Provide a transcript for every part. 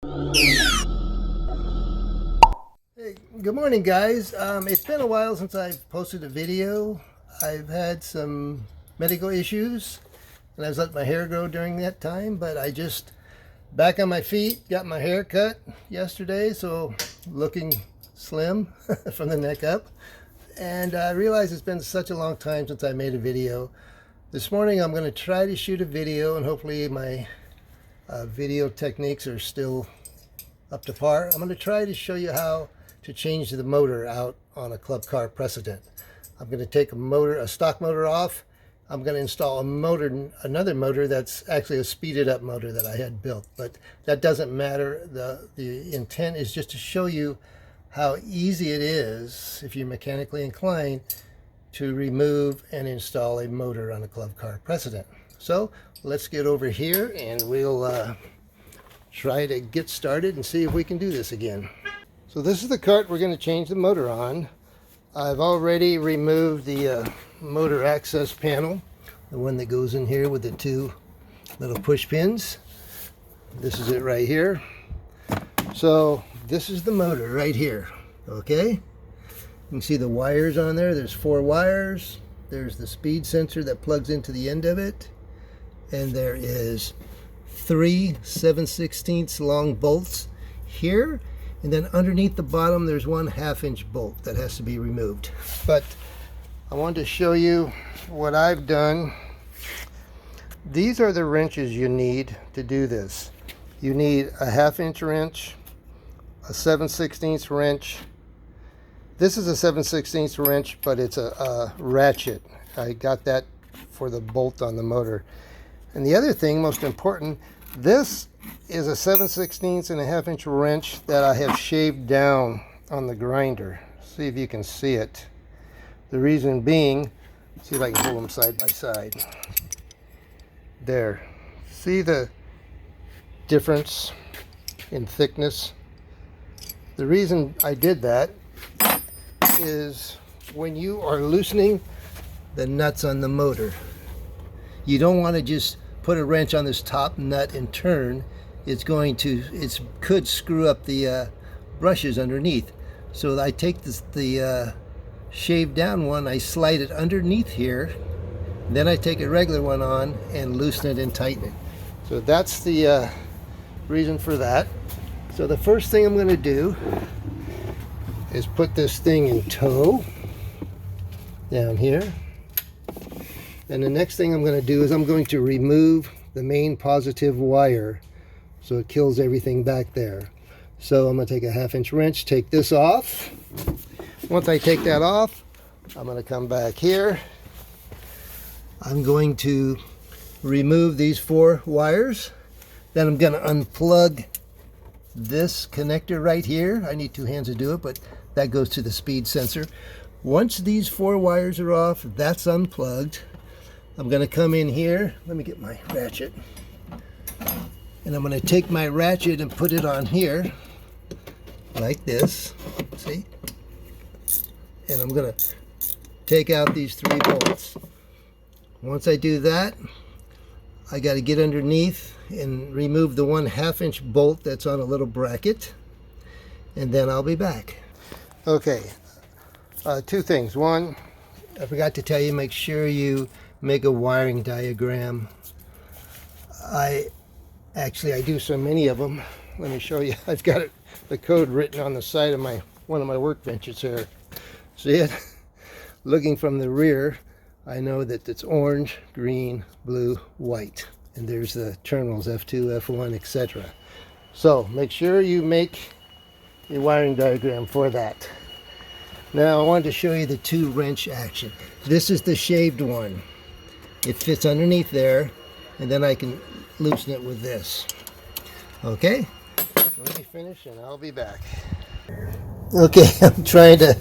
Hey, good morning, guys. It's been a while since I've posted a video. I've had some medical issues and I was letting my hair grow during that time, but I just back on my feet, got my hair cut yesterday, so looking slim from the neck up. And I realized it's been such a long time since I made a video. This morning I'm going to try to shoot a video, and hopefully my video techniques are still up to par. I'm going to try to show you how to change the motor out on a Club Car Precedent. I'm going to take a stock motor off. I'm going to install another motor that's actually a speeded up motor that I had built, but that doesn't matter. The intent is just to show you how easy it is, if you're mechanically inclined, to remove and install a motor on a Club Car Precedent. So let's get over here and we'll try to get started and see if we can do this again. So this is the cart we're going to change the motor on. I've already removed the motor access panel, the one that goes in here with the two little push pins. This is it right here. So this is the motor right here, okay? You can see the wires on there. There's 4 wires. There's the speed sensor that plugs into the end of it. And there is 3 7/16 long bolts here. And then underneath the bottom, there's 1 1/2-inch bolt that has to be removed. But I wanted to show you what I've done. These are the wrenches you need to do this. You need a 1/2-inch wrench, a 7/16 wrench. This is a 7/16 wrench, but it's a ratchet. I got that for the bolt on the motor. And the other thing, most important, this is a 7/16 and a 1/2-inch wrench that I have shaved down on the grinder. See if you can see it. The reason being, see if I can hold them side by side. There. See the difference in thickness? The reason I did that is when you are loosening the nuts on the motor, you don't want to just put a wrench on this top nut and turn. It could screw up the brushes underneath. So I take the shaved down one, I slide it underneath here, then I take a regular one on and loosen it and tighten it. So that's the reason for that. So the first thing I'm going to do is put this thing in tow down here. And the next thing I'm going to do is I'm going to remove the main positive wire so it kills everything back there. So I'm going to take a 1/2-inch wrench, take this off. Once I take that off, I'm going to come back here. I'm going to remove these 4 wires. Then I'm going to unplug this connector right here. I need 2 hands to do it, but that goes to the speed sensor. Once these 4 wires are off, that's unplugged. I'm going to come in here. Let me get my ratchet. And I'm going to take my ratchet and put it on here like this. See? And I'm going to take out these 3 bolts. Once I do that, I got to get underneath and remove the 1 1/2-inch bolt that's on a little bracket. And then I'll be back. Okay. 2 things. One, I forgot to tell you, make sure you make a wiring diagram. I do so many of them. Let me show you. I've got the code written on the side of one of my workbenches here. See it? Looking from the rear, I know that it's orange, green, blue, white. And there's the terminals, F2, F1, etc. So make sure you make a wiring diagram for that. Now I wanted to show you the 2 wrench action. This is the shaved one. It fits underneath there, and then I can loosen it with this. Okay? So let me finish and I'll be back. Okay, I'm trying to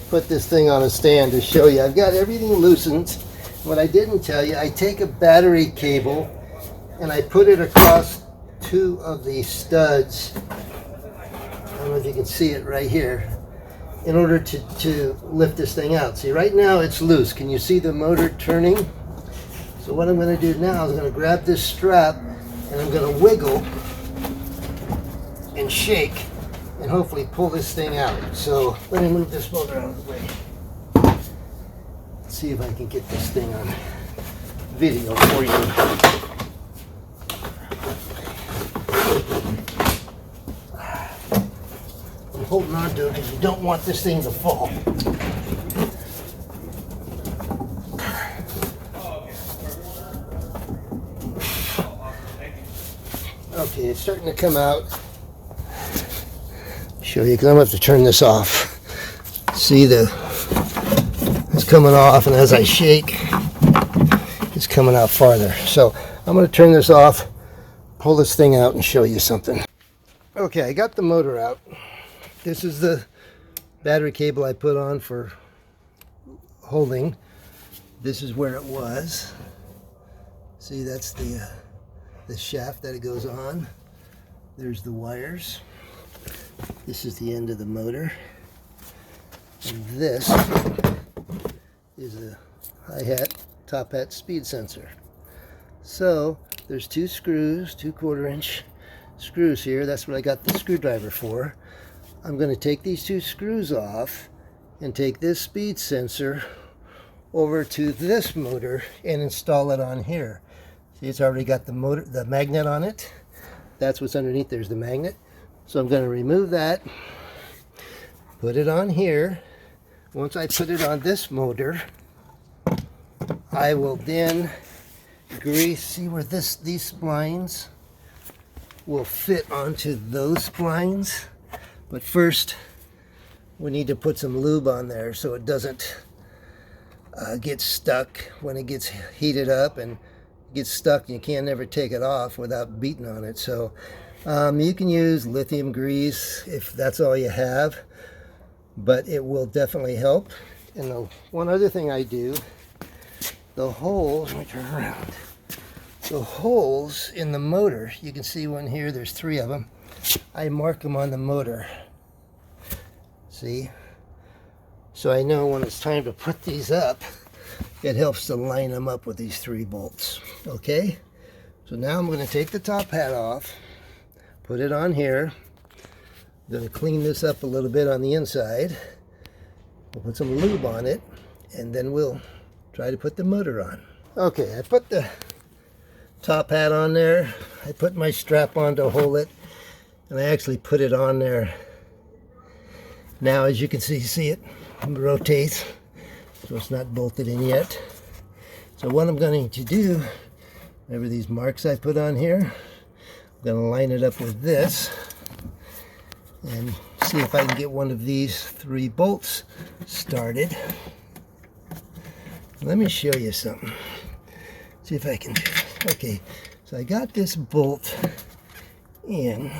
put this thing on a stand to show you. I've got everything loosened. What I didn't tell you, I take a battery cable and I put it across 2 of the studs. I don't know if you can see it right here, in order to lift this thing out. See, right now it's loose. Can you see the motor turning? So what I'm going to do now is I'm going to grab this strap and I'm going to wiggle and shake and hopefully pull this thing out. So let me move this motor out of the way. Let's see if I can get this thing on video for you. I'm holding on to it because you don't want this thing to fall. Okay, it's starting to come out. Show you, because I'm going to have to turn this off. See, it's coming off, and as I shake, it's coming out farther. So I'm going to turn this off, pull this thing out, and show you something. Okay, I got the motor out. This is the battery cable I put on for holding. This is where it was. See, that's the shaft that it goes on. There's the wires. This is the end of the motor. And this is a hi-hat, top hat speed sensor. So there's two screws, 2/4-inch screws here. That's what I got the screwdriver for. I'm going to take these two screws off and take this speed sensor over to this motor and install it on here. See, it's already got the magnet on it. That's what's underneath. There's the magnet. So I'm going to remove that, put it on here. Once I put it on this motor, I will then grease. See where these splines will fit onto those splines. But first, we need to put some lube on there so it doesn't get stuck when it gets heated up and gets stuck and you can't never take it off without beating on it. So you can use lithium grease if that's all you have, but it will definitely help. And the one other thing I do, the holes, let me turn around. The holes in the motor, you can see one here, there's 3 of them. I mark them on the motor. See? So I know when it's time to put these up, it helps to line them up with these 3 bolts. Okay? So now I'm going to take the top hat off, put it on here. I'm going to clean this up a little bit on the inside. We'll put some lube on it, and then we'll try to put the motor on. Okay, I put the top hat on there. I put my strap on to hold it, and I actually put it on there. Now, as you can see it rotates, so it's not bolted in yet. So what I'm going to do, remember these marks I put on here? I'm going to line it up with this and see if I can get one of these 3 bolts started. Let me show you something. See if I can. Okay, so I got this bolt in.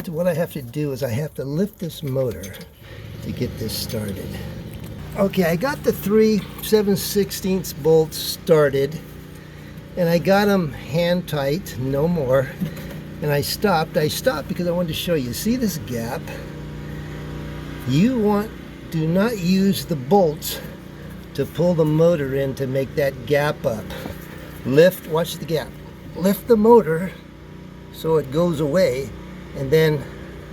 So what I have to do is I have to lift this motor to get this started. Okay, I got the 3 7/16 bolts started, and I got them hand tight, no more. And I stopped because I wanted to show you. See this gap? Do not use the bolts to pull the motor in to make that gap up. Lift, watch the gap. Lift the motor so it goes away, and then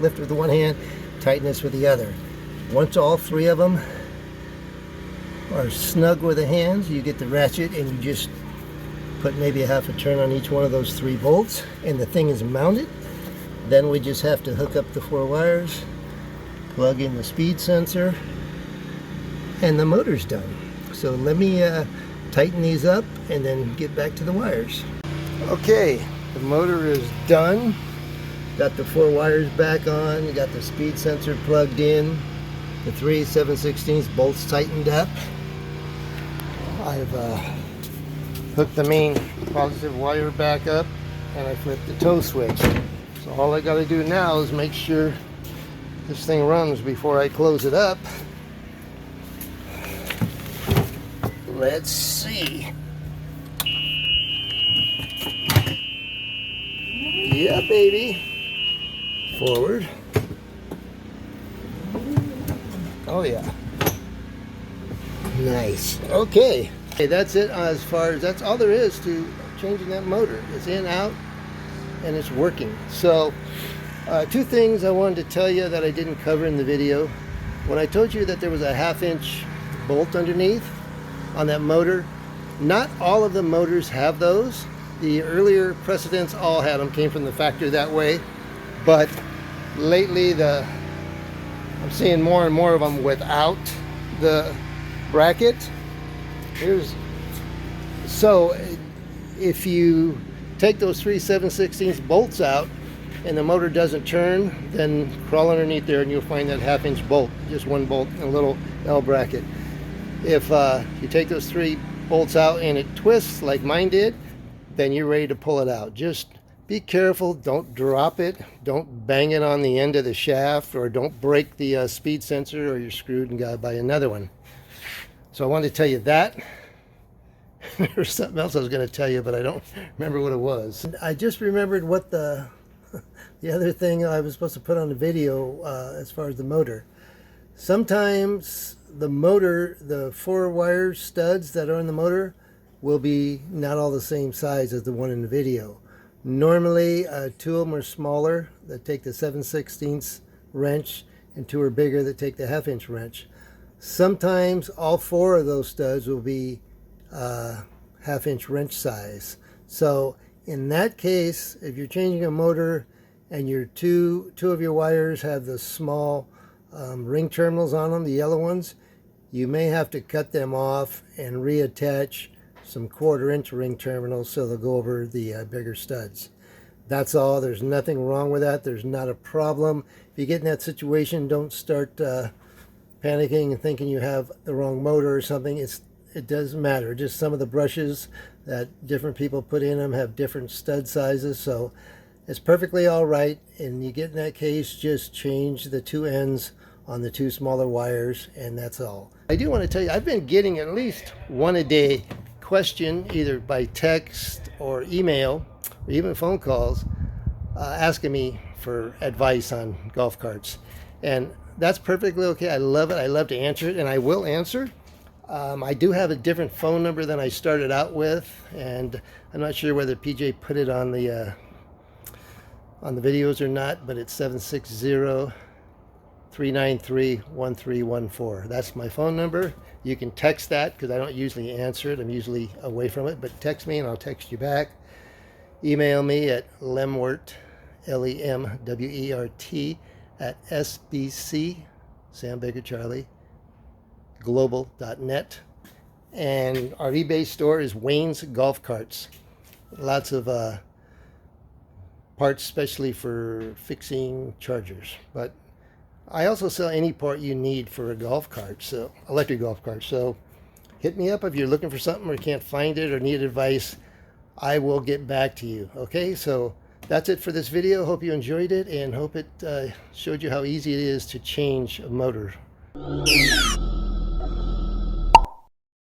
lift with the one hand, tighten this with the other. Once all 3 of them are snug with the hands, you get the ratchet and you just put maybe a half a turn on each one of those 3 bolts, and the thing is mounted. Then we just have to hook up the 4 wires, plug in the speed sensor, and the motor's done. So let me tighten these up and then get back to the wires. Okay, the motor is done. Got the 4 wires back on, got the speed sensor plugged in, the 3 7/16 bolts tightened up. I've hooked the main positive wire back up, and I flipped the toe switch. So all I got to do now is make sure this thing runs before I close it up. Let's see. Yeah, baby. Forward. Oh yeah. Nice. Okay. Okay, that's it as far as, that's all there is to changing that motor. It's in, out, and it's working. So two things I wanted to tell you that I didn't cover in the video. When I told you that there was a 1/2-inch bolt underneath on that motor, not all of the motors have those. The earlier Precedents all had them, came from the factory that way, but lately I'm seeing more and more of them without the bracket. So if you take those 3 7/16 bolts out and the motor doesn't turn, then crawl underneath there and you'll find that 1/2-inch bolt, just one bolt and a little L bracket. If you take those 3 bolts out and it twists like mine did, then you're ready to pull it out. Just be careful, don't drop it, don't bang it on the end of the shaft, or don't break the speed sensor, or you're screwed and gotta buy another one. So I wanted to tell you that. There's something else I was going to tell you, but I don't remember what it was. I just remembered what the other thing I was supposed to put on the video as far as the motor. Sometimes the motor, the 4 wire studs that are in the motor will be not all the same size as the one in the video. Normally 2 of them are smaller that take the 7/16 wrench, and 2 are bigger that take the 1/2-inch wrench. Sometimes all 4 of those studs will be 1/2-inch wrench size. So in that case, if you're changing a motor and your two of your wires have the small ring terminals on them, the yellow ones, you may have to cut them off and reattach some 1/4-inch ring terminals so they'll go over the bigger studs. That's all. There's nothing wrong with that. There's not a problem. If you get in that situation, don't start panicking and thinking you have the wrong motor or something. It doesn't matter. Just some of the brushes that different people put in them have different stud sizes, so it's perfectly all right. And you get in that case, just change the 2 ends on the 2 smaller wires, and that's all. I do want to tell you, I've been getting at least one a day question, either by text or email or even phone calls, asking me for advice on golf carts, and that's perfectly okay. I love it. I love to answer it, and I will answer. I do have a different phone number than I started out with, and I'm not sure whether PJ put it on the videos or not, but it's 760-393-1314. That's my phone number. You can text that because I don't usually answer it. I'm usually away from it, but text me and I'll text you back. Email me at lemwert, LEMWERT, at SBC, Sam Baker Charlie, global.net. And our eBay store is Wayne's Golf Carts. Lots of parts, especially for fixing chargers. But I also sell any part you need for a golf cart, so electric golf cart. So hit me up if you're looking for something or can't find it or need advice. I will get back to you. Okay, so that's it for this video. Hope you enjoyed it and hope it showed you how easy it is to change a motor.